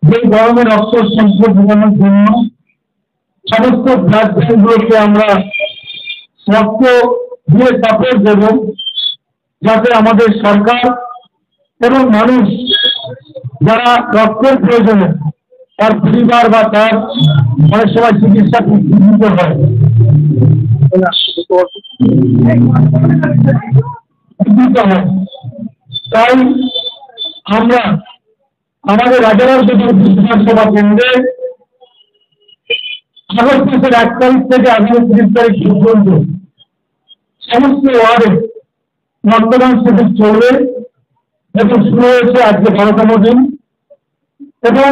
যে গরমে রক্ত সংকট মেটানোর জন্য সমস্ত ব্লাড ব্যাঙ্কগুলোকে আমরা রক্ত দিয়ে সাপোর্ট দেব, যাতে আমাদের সরকার এবং মানুষ যারা রক্তের প্রয়োজনে তার পরিবার বা তার অনেক সময় চিকিৎসা দিতে হয়। তাই আমরা আমাদের রাজারহাট বিধানসভা কেন্দ্রে আগস্ট মাসের 1 তারিখ থেকে আগামী 30 তারিখ পর্যন্ত সমস্ত ওয়ার্ডে রক্তদান শিবির চলবে এবং শুরু হয়েছে আজকে 12তম দিন। এবং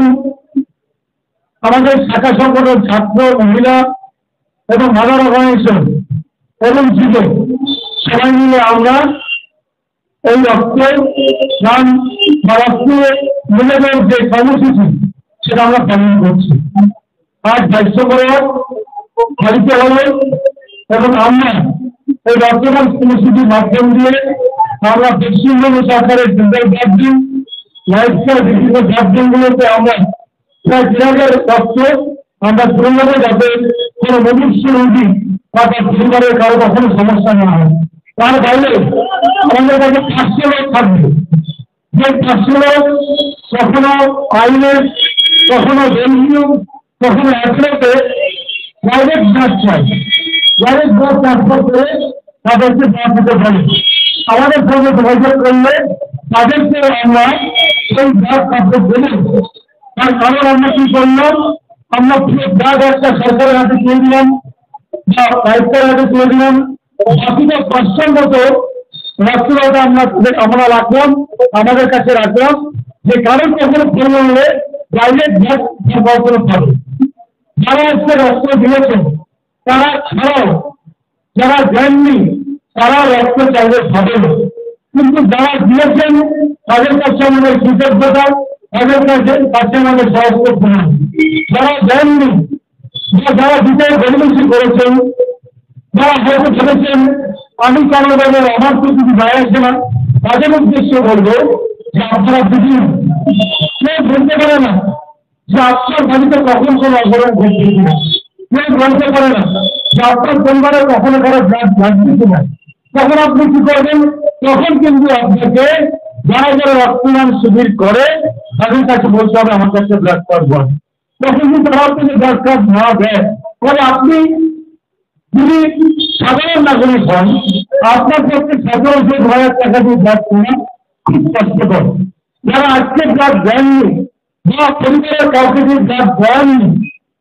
আমাদের শাখা সংগঠন, ছাত্র, মহিলা এবং মাদার অর্গানাইজেশন এবং যুবক সবাই মিলে আমরা এই রক্তদান বা রক্ত মিলনের যে কর্মসূচি সেটা আমরা পালন করছি। আজ 250 করে বাড়িতে হবে এবং আমরা এই রক্তদান কর্মসূচির মাধ্যম দিয়ে আমরা পশ্চিমবঙ্গ সরকারের সেন্ট্রাল গভর্নমেন্ট লাইফস্টাইল বিভিন্ন গভর্নমেন্টগুলোতে আমরা প্রায় 3,000 রক্ত আমরা পূর্ণভাবে, যাতে কোনো মুমূর্ষ রোগী বা তার পরিবারের কারো কখনো সমস্যা না হয়। তার বাইরে আমাদের কাছে 500 লোক থাকবে, যে 500 লোক কখনো আইনের, কখনো রেভিনিউ, কখনো অ্যাথলেটে প্রাইভেট বাস চাই, প্রাইভেট বাস ট্রান্সফার করে তাদেরকে বাস দিতে পারি। আমাদের সঙ্গে যোগাযোগ করলে তাদেরকে আমরা সেই বাস সাপোর্ট দেব। তার কারণ আমরা কি করলাম, আমরা পুরো ব্যাগ একটা সরকারের হাতে তুলে দিলাম বা দায়িত্বের হাতে তুলে দিলাম, বাকিটা প্রশ্নগত রক্তদাতা আমরা রাখলাম, আমাদের কাছে রাখলাম, যে কারণ কখনো ফোন করলে প্রাইভেট বাস করে পাবে। যারা আজকে রক্ত দিয়েছেন তারা ছাড়াও যারা দেননি তারা রক্ত চাইলে পাবে না, কিন্তু যারা দিয়েছেন তাদের কাছে আমাদের কৃতজ্ঞতা, তাদের কাছে আমাদের সহস্র প্রণাম। যারা দেননি বা যারা বিচার গরিবেশি করেছেন, যারা হয়তো ভেবেছেন আমি কারো ব্যাপারে আমার তো কিছু যায় আসে না, তাদের উদ্দেশ্যে বলবো যে আপনারা বুঝুন, কেউ বলতে পারে না যে আপনার বাড়িতে কখন কোনো অঘটন ঘটছে কিনা, কেউ বলতে পারে না যে আপনার পরিবারে কখনো কারো ব্লাড দিতে না। তখন আপনি কি করবেন, তখন কিন্তু আপনাকে যারা যারা রক্তদান শিবির করে তাদের কাছে বলতে হবে আমার কাছে ব্লাড কার্ড বল। তখন কিন্তু আমার কাছে ব্লাড কার্ড না দেয়, তবে আপনি যদি সাধারণ নাগরিক হন, আপনার পক্ষে 17,000 টাকা দিয়ে ব্লাড কেনা খুব কষ্টকর। যারা আজকে ব্লাড দেননি বা পরিবারের কাউকে দিয়ে ব্লাড দেননি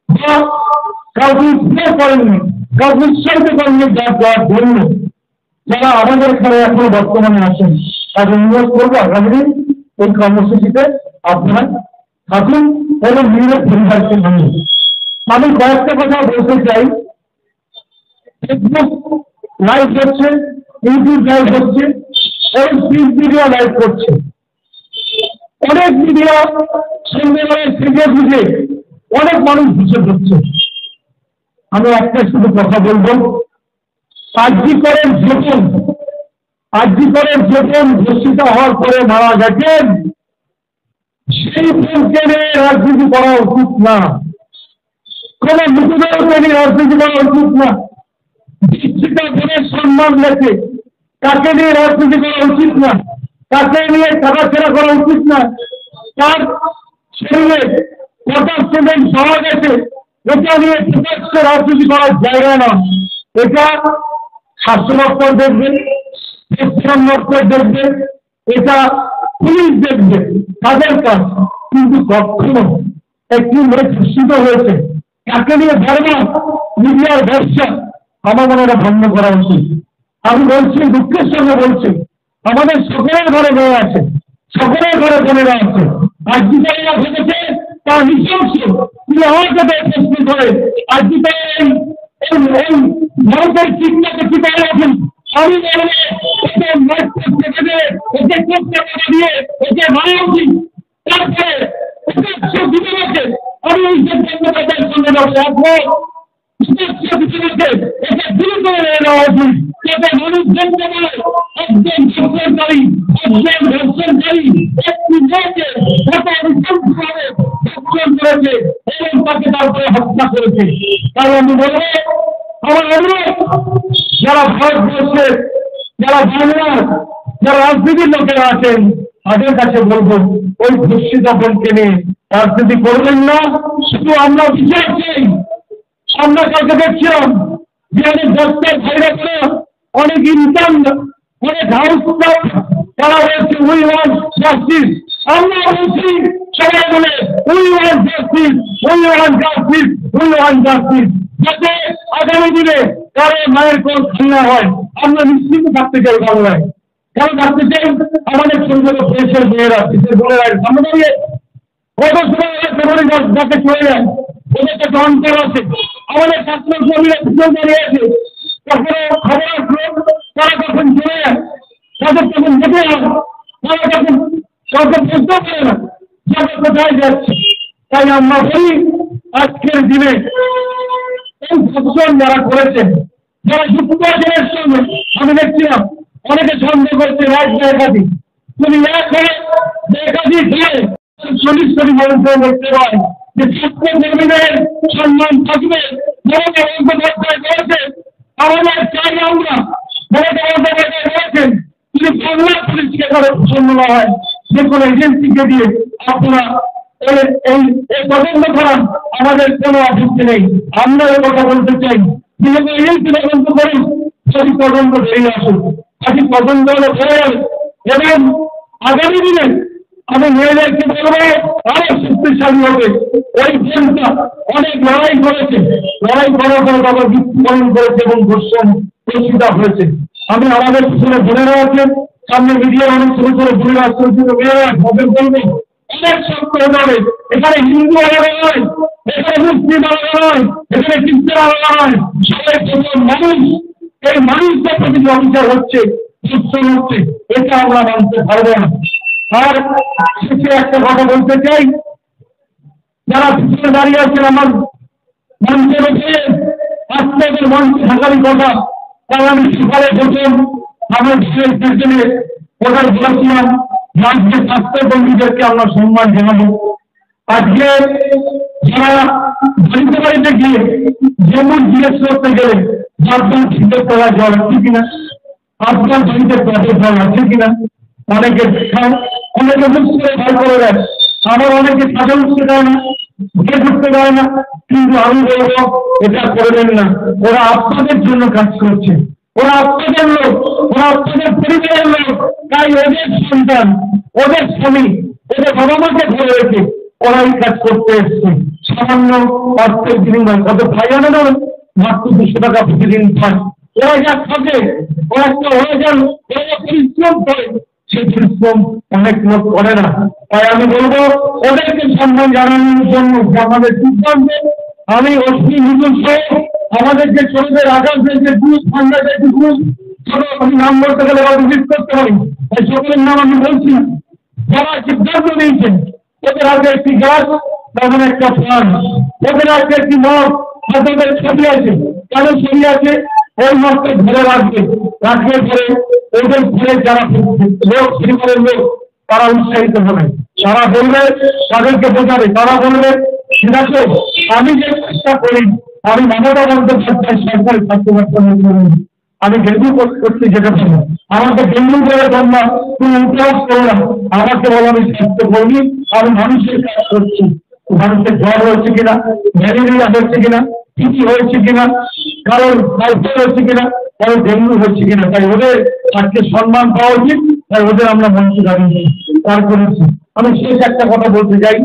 বা কাউকে স্প্রে করেননি, কাউকে উৎসাহিত করেননি ব্লাড দেওয়ার জন্য, যারা আমাদের এখানে এখন বর্তমানে আছেন, তাদের অনুরোধ করবো আগামী দিন এই কর্মসূচিতে আপনারা থাকুন এবং নিজের পরিবারকে মানুষ। আমি কয়েকটা কথা বলতে চাই। ফেসবুক লাইভ হচ্ছে, ইউটিউব লাইভ হচ্ছে এবং প্রিন্ট মিডিয়া লাইভ করছে। অনেক মিডিয়া সন্ধ্যেবেলায় সেজে বুঝে অনেক মানুষ বুঝে করছে। আমি একটা শুধু কথা বলবো, আরজিকরের ধর্ষিত হওয়ার পরে মারা গেছেন, সেই বোনকে নিয়ে রাজনীতি করা উচিত না, কোন মৃতদেহকে নিয়ে রাজনীতি করা উচিত না। শিক্ষিত বোনের সম্মান রেখে তাকে নিয়ে রাজনীতি করা উচিত না, তাকে নিয়ে টাকাছেড়া করা উচিত না। তার শরীরে কটা স্টুডেন্ট পাওয়া গেছে, এটা নিয়ে প্রকাশ্যে রাজনীতি করার জায়গা না। এটা স্বাস্থ্য দপ্তর দেখবে, পশ্চিম দপ্তর দেখবে, এটা পুলিশ দেখবে, তাদের কাজ। কিন্তু কখনো একটি মেয়ে ধর্ষিত হয়েছে তাকে নিয়ে বারবার মিডিয়ার ব্যবসা আমার মনে হয় বন্ধ করা উচিত। আমি বলছি, দুঃখের সঙ্গে বলছি, আমাদের সকলের ঘরে মেয়ে আছে, সকলের ঘরে বোনেরা আছে। আজীবনেরা ভেবেছে তার নৃশংস, তিনি আমার কাছে প্রশ্ন করে আজীবনে এই ভারতের চিন্তাকে কি করে আছেন। আমি বলবো একে মাঠ করতে দেবে, একে করতে দিয়ে একে মারা উচিত। তারপরে আমি এই সিদ্ধান্তের সঙ্গে রাখবো। এটা দূর করে নেওয়া উচিত, যাতে মানুষ জানতে পারে একজন ধর্ষণকারী, একজন ধর্ষণকারী একটি মেয়েকে কত নৃশংসভাবে ধর্ষণ করেছে এবং তাকে তারপরে হত্যা করেছে। তাই আমি বলবো, আমার অনুরোধ, যারা ভারতবর্ষের, যারা বাংলার, যারা রাজনীতির লোকেরা আছেন, তাদের কাছে বলবো ওই ধর্ষিত বোনকে নিয়ে রাজনীতি করবেন না। শুধু আমরা বিচার চাই। আমরা কাউকে দেখছিলাম যে অনেক ডাক্তার ভাইরা করে অনেক ইনকাম, অনেক হাউস, তারা বলছে উই ওয়ান্ট জাস্টিস। আমরা বলছি সবাই বলে we want justice, we want justice, we want justice, যাতে আগামী দিনে কারো মায়ের কোন খান্না হয়। আমরা নিশ্চিন্ত থাকতে চাই বাংলায়। কেন থাকতে চাই? আমাদের ছোট ছোট দেশের মেয়েরা, দেশের বোনেরা সামনে দাঁড়িয়ে কত সময় যাকে চলে যায়, ওদের কাছে অন্তর আছে। আমাদের ছাত্র কর্মীরা পিছনে দাঁড়িয়ে আছে, কখনো খবর আসলো তারা যখন চলে যায়, তাদের তখন দেখে যায়, তারা যখন কাউকে বুঝতেও পারে না যাকে কোথায় যাচ্ছে। তাই আমরা বলি, আজকের দিনে এই ধর্ষণ যারা করেছেন, যারা যুক্ত আছেন এর সঙ্গে, আমি দেখছিলাম অনেকে সন্দেহ করছে রাজ একাধিক, তুমি একাধিক খেয়ে 40 কোটি মানুষের দেখতে পায় যে ছাত্র কর্মীদের সম্মান থাকবে। মমতা বন্দ্যোপাধ্যায় বলেছেন, আমাদের চাই আমরা, মমতা বন্দ্যোপাধ্যায় বলেছেন যদি বাংলা পুলিশকে সম্মান হয়, যে কোনো এজেন্সিকে দিয়ে আপনারা এই তদন্ত করান, আমাদের কোনো আপত্তি নেই। আমরা এই কথা বলতে চাই, যেহেতু এজেন্সি তদন্ত করি, সঠিক তদন্ত বেরিয়ে আসুন, সঠিক তদন্ত হলে হয়ে যাবে। এবং আগামী দিনে আমি মেয়েদেরকে বলবো আরো শক্তিশালী হবে। ওই বোনটা অনেক লড়াই করেছে, লড়াই করার পর তারা মৃত্যুবরণ করেছে এবং ধর্ষণ প্রতিষ্ঠা হয়েছে। আমি আমাদের পিছনে বোনেরা আছে, সামনে মিডিয়ার অনেক ছোট ছোট বোনেরা, ছোট ছোট মেয়েরা তাদের বলবো অনেক শক্ত হতে হবে। এখানে হিন্দু আলাদা নয়, এখানে মুসলিম আলাদা নয়, এখানে খ্রিস্টান আলাদা নয়, সবাই প্রথম মানুষ। এই মানুষদের প্রতি অবিচার হচ্ছে, ধর্ষণ হচ্ছে, এটা আমরা মানতে পারবো না। আর শেষে একটা কথা বলতে চাই, যারা পিছনে দাঁড়িয়ে আছেন আমার মঞ্চের উপরে, আপনাদের মঞ্চে থাকারই কথা। তাই আমি সকালে প্রথম আমার সেখানে কোথায় বলেছিলাম রাজ্যের স্বাস্থ্যকর্মীদেরকে আমরা সম্মান জানাবো। আজকে যারা বাড়িতে বাড়িতে গিয়ে যেমন জিজ্ঞেস করতে গেলে আপনার শীতের তলা জল আছে কিনা, আপনার বাড়িতে পেটের জল আছে কিনা, অনেকে দেখায়, অনেকে মুখ করে ভয় করে দেয়। আবার অনেকে সাজা উঠতে দেয় না, ঘুরে ঢুকতে দেয় না। কিন্তু আমি বলবো এটা করবেন না। ওরা আপনাদের জন্য কাজ করছে, ওরা আপনাদের লোক, ওরা আপনাদের পরিবারের লোক। তাই ওদের সন্তান, ওদের স্বামী, ওদের বাবা মাকে ধরে রেখে ওরা এই কাজ করতে এসছে। সামান্য অর্থের বিনিময় কত ফাইনাল মাত্র 200 টাকা প্রতিদিন পায়। ওরা যা থাকে, ওরা যান, ওরা পরিশ্রম করে, সেই পরিশ্রম অনেক লোক করে না। তাই আমি বলবো ওদেরকে সম্মান জানানোর জন্য আমাদের সিদ্ধান্ত, আমি অশ্বিনী হিন্দু সহ আমাদের যে ছোটদের আকাশের যে গ্রুপ, বাংলাদেশের যে গ্রুপ, আমি নাম বলতে গেলে ভিজিট করতে পারি, তাই সকলের নাম আমি বলছি না। যারা সিদ্ধান্ত নিয়েছেন, ওদের হাতে একটি গাছ, তখন একটা প্রাণ, ওদের হাতে একটি মত, ওদের ছবি আছে, কেন ছবি আছে? ওই মতকে ধরে রাখবে, রাখলে পরে ওদের ঘরে যারা লোক, পরিবারের লোক, তারা উৎসাহিত হবে, তারা বলবে, তাদেরকে বোঝাবে, তারা বলবে ঠিক আছে আমি যে চেষ্টা করি, আমি মমতা বন্দ্যোপাধ্যায় সরকারের ছাত্র, আমি ডেঙ্গু করতে যেতে পারবো, আমাকে ডেঙ্গু করে তোমরা তুমি উপহাস করো না, আমাকে বলো আমি স্বাস্থ্য কর্মী, আমি মানুষের কাজ করছি। মানুষের জ্বর হচ্ছে কিনা, ম্যালেরিয়া হচ্ছে কিনা, টিটি হয়েছে কিনা, কারোর টাইফয়েড হচ্ছে কিনা, কারোর ডেঙ্গু হচ্ছে কিনা। তাই ওদের আজকে সম্মান পাওয়া উচিত। তাই ওদের আমরা মঞ্চে দাঁড়িয়ে তার করেছি। আমি শেষ একটা কথা বলতে চাই,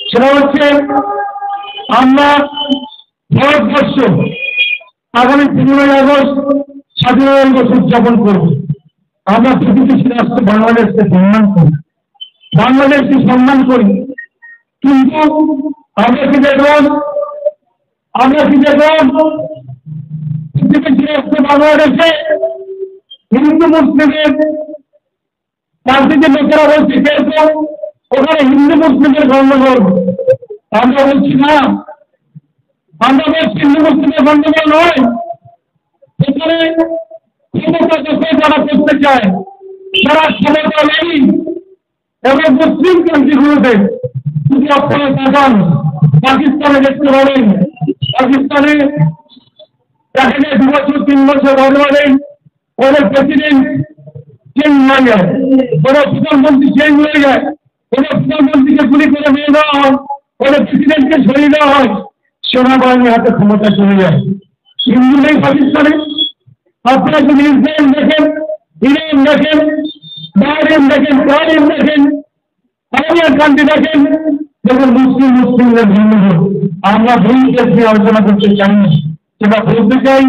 সেটা হচ্ছে আমরা ভারতবর্ষ আগামী 15ই আগস্ট স্বাধীনতা দিবস উদযাপন করব। আমরা প্রতিবেশী রাষ্ট্র বাংলাদেশকে সম্মান করি, বাংলাদেশকে সম্মান করি, কিন্তু আমরা কি দেখলাম প্রতিবেশী রাষ্ট্র বাংলাদেশে হিন্দু মুসলিমের রাজনীতির লোকেরা বলছে কেরকম ওখানে হিন্দু মুসলিমের গণ্ডগোল। আমরা বলছি না, আমরা হিন্দু মুসলিমের গন্ডগোল নয়, এখানে ক্ষমতা দখল যারা করতে চায়, যারা ক্ষমতা নেই এবং মুসলিম কান্ট্রিগুলোতে যদি আপনারা তাকান, পাকিস্তানে দেখতে পাবেন, পাকিস্তানে দেখা যায় 2 বছর 3 বছর বাদে ওদের প্রেসিডেন্ট চেঞ্জ হয়ে যায়, ওদের প্রধানমন্ত্রী চেঞ্জ হয়ে যায়, ওদের প্রধানমন্ত্রীকে গুলি করে নিয়ে দেওয়া হয়, ওদের প্রেসিডেন্টকে সরিয়ে দেওয়া হয়, সেনাবাহিনীর হাতে ক্ষমতা চলে যায়। হিন্দু নেই পাকিস্তানে। আপনারা যদি ইসরায়েল দেখেন, ইরান দেখেন, বাহরেন দেখেন, কানাডা দেখেন, আরবিয়ান কান্ট্রি দেখেন, দেখুন মুসলিমদের ভিন্ন। আমরা ভূমিকে নিয়ে আলোচনা করতে চাই না, সেটা বলতে চাই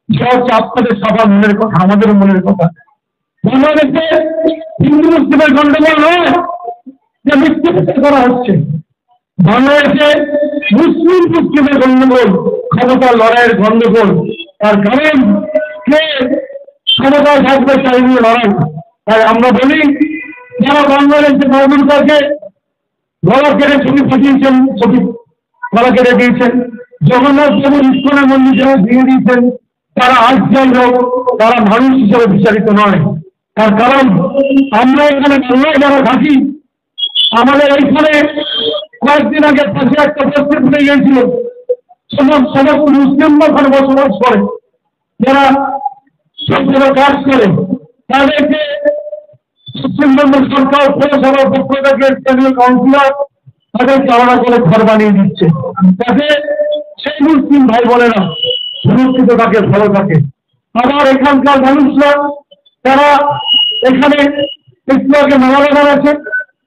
সব আপনাদের সবার মনের কথা, আমাদের মনের কথা। বাংলাদেশে হিন্দু মুসলিমের গন্ডগোল নয় যে মৃত্যু করা হচ্ছে, বাংলাদেশে মুসলিমের গন্ডগোল, ক্ষমতার লড়াইয়ের গন্ডগোল। তার কারণ কে ক্ষমতায় থাকবে তাই নিয়ে লড়াই। তাই আমরা বলি, যারা বাংলাদেশে মাহমুদকে গলা কেটে ছবি পাঠিয়েছেন, ছবি গলা কেটে দিয়েছেন, জগন্নাথ প্রভুর ইস্কনের মন্দির যারা ভেঙে দিয়েছেন, তারা আজ যাই হোক, তারা মানুষ হিসেবে বিচারিত নয়। তার কারণ আমরা এখানে বাংলায় যারা থাকি, আমাদের এইখানে কয়েকদিন আগে পাশে একটা প্রশ্ন ফুটে গিয়েছিল, সমস্ত মুসলিমরা ওখানে বসবাস করে, যারা সরকারের কাজ করে, তাদেরকে পশ্চিমবঙ্গ সরকার পৌরসভার পক্ষ থেকে স্থানীয় কাউন্সিলর তাদেরকে আলাদা করে ঘর বানিয়ে দিচ্ছে, যাতে সেই মুসলিম ভাই বোনেরা সুরক্ষিত থাকে, ভালো থাকে। আবার এখানকার মানুষরা তারা এখানে একটু আগে মেলা আছে,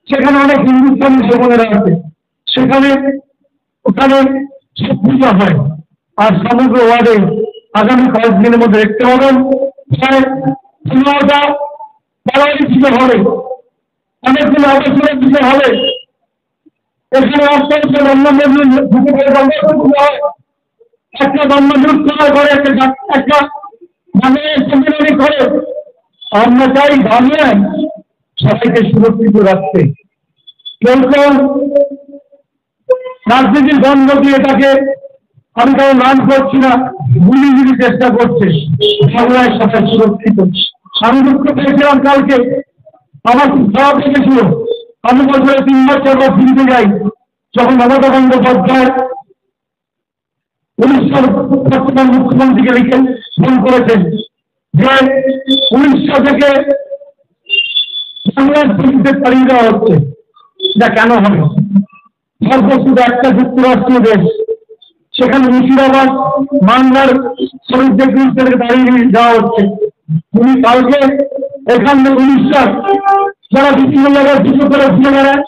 সেখানে অনেক হিন্দুস্তানি বোনেরা আছে, সেখানে ওখানে সব পূজা হয়। আর সমগ্র ওয়ার্ডে আগামী কয়েকদিনের মধ্যে দেখতে পাবেন প্রায় 15টা পাড়ারি পুজো হবে, অনেকগুলো অবসরের পুজো হবে। এখানে আস্তে আস্তে পুজো হয়, একটা ব্রহ্মযুদ্ধ করে, একটা বাংলায় সম্মেলনী করে। আমরা চাই বাংলায় সবাইকে সুরক্ষিত রাখতে। কেউ কেউ রাজনীতির গন্ধ দিয়ে তাকে, আমি কারো নাম করছি না, গুলিগুলি চেষ্টা করছে। বাংলায় সবাই সুরক্ষিত। আমি দুঃখ পেয়েছিলাম কালকে, আমার খুব খারাপ লেগেছিল। আমি বছরে 3 বার 4 বার ফিরতে যাই, যখন মমতা বন্দ্যোপাধ্যায় উড়িষ্যার বর্তমান মুখ্যমন্ত্রীকে লিখে ফোন করেছেন যে উড়িষ্যা থেকে বাংলার পুলিশদের তাড়িয়ে দেওয়া হচ্ছে, এটা কেন হবে? সর্বশুধু একটা যুক্তরাষ্ট্রীয় দেশ, সেখানে মুর্শিদাবাদ বাংলার শ্রমিকদের বিরুদ্ধে দাঁড়িয়ে দেওয়া হচ্ছে। তুমি কালকে এখান থেকে উড়িষ্যার যারা বিভিন্ন জায়গায় কিছু করে ফিরে বেড়ায়,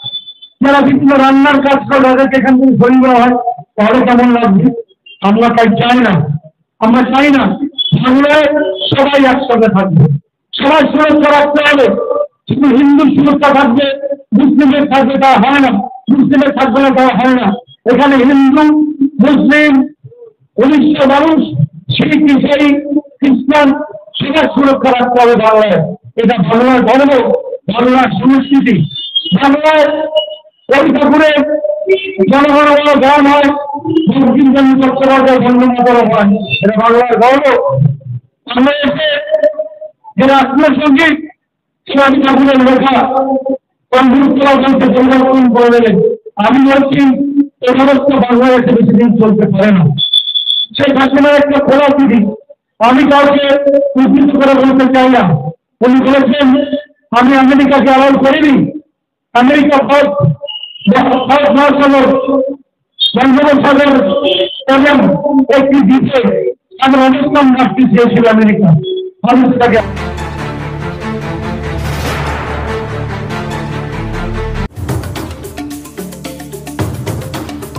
যারা বিভিন্ন রান্নার কাজ করে, তাদেরকে এখান থেকে সরিয়ে দেওয়া হয়, তাহলে কেমন লাগবে? আমরা তাই চাই না। আমরা চাই না বাংলায় সবাই একসাথে থাকবে, সবাই সুরক্ষা রাখতে হবে। শুধু হিন্দু সুরক্ষা থাকবে, মুসলিমের থাকবে তা হয় না, মুসলিমের থাকবে না তা হয় না। এখানে হিন্দু, মুসলিম, উড়িষ্যা মানুষ, শিখ, ইসাই, খ্রিস্টান সবার সুরক্ষা রাখতে হবে বাংলায়। এটা বাংলার গর্ব, বাংলার সংস্কৃতি। বাংলায় ওই ঠাকুরের জনগণ গান হয়, বঙ্কিমচন্দ্র চট্টোপাধ্যায় বন্দনা হয়, এটা বাংলার গর্ব। বাংলাদেশে যারা আত্মসঙ্গীত শিবাজী ঠাকুরের লেখা পরিবর্তন করে দিলেন। আমি বলছি এই অবস্থা বাংলাদেশে বেশি দিন চলতে পারে না। সেই ঠাকুরের একটা খোলা চিঠি আমি কাউকে উদ্ধৃত করে বলতে চাই না। উনি বলেছেন, আমি আমেরিকাকে অ্যালাউ করিনি। আমেরিকা বঙ্গোপসাগর এবং একটি দ্বীপে আমার অবস্থান রাখতে চেয়েছিল আমেরিকা। মানুষ তাকে